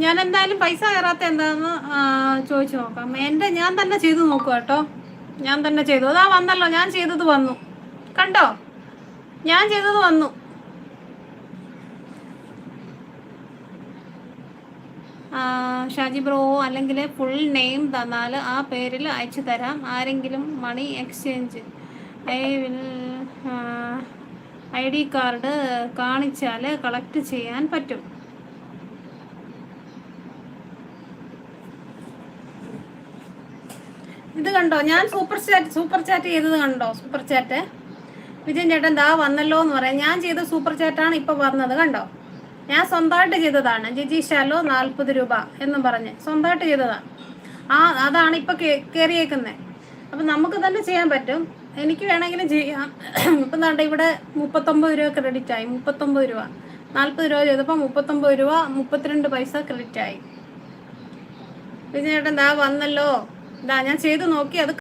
ഞാൻ എന്തായാലും പൈസ കയറാത്ത എന്താണെന്ന് ചോദിച്ചു നോക്കാം. ഞാൻ തന്നെ ചെയ്തു നോക്കുക കേട്ടോ. ഞാൻ തന്നെ ചെയ്തു. അതാ വന്നല്ലോ, ഞാൻ ചെയ്തത് വന്നു. കണ്ടോ, ഞാൻ ചെയ്തത് വന്നു. ഷാജി ബ്രോ അല്ലെങ്കിൽ ഫുൾ നെയിം തന്നാൽ ആ പേരിൽ അയച്ചു തരാം. ആരെങ്കിലും മണി എക്സ്ചേഞ്ച് ID കാർഡ് കാണിച്ചാൽ കളക്ട് ചെയ്യാൻ പറ്റും. ഇത് കണ്ടോ, ഞാൻ സൂപ്പർ ചാറ്റ് ചെയ്തത് കണ്ടോ? സൂപ്പർ ചാറ്റ് വിജയൻ ചേട്ടൻ ദാ വന്നല്ലോ എന്ന് പറയാം. ഞാൻ ചെയ്ത സൂപ്പർ ചാറ്റാണ് ഇപ്പോൾ വന്നത്, കണ്ടോ? ഞാൻ സ്വന്തമായിട്ട് ചെയ്തതാണ്. ജിജി ഷാലോ 40 രൂപ എന്നും പറഞ്ഞ് സ്വന്തമായിട്ട് ചെയ്തതാണ്. അതാണ് ഇപ്പോൾ കയറിയേക്കുന്നത്. അപ്പം നമുക്ക് തന്നെ ചെയ്യാൻ പറ്റും. എനിക്ക് വേണമെങ്കിലും ചെയ്യാം. ഇപ്പം എന്താ ഇവിടെ 39 രൂപ ക്രെഡിറ്റ് ആയി. 39 രൂപ 40 രൂപ ചെയ്തപ്പോൾ 39 രൂപ 32 പൈസ ക്രെഡിറ്റ് ആയി. വിജയൻ ചേട്ടൻ ദാ വന്നല്ലോ. ഞാൻ ചെയ്ത് നോക്കി. അത്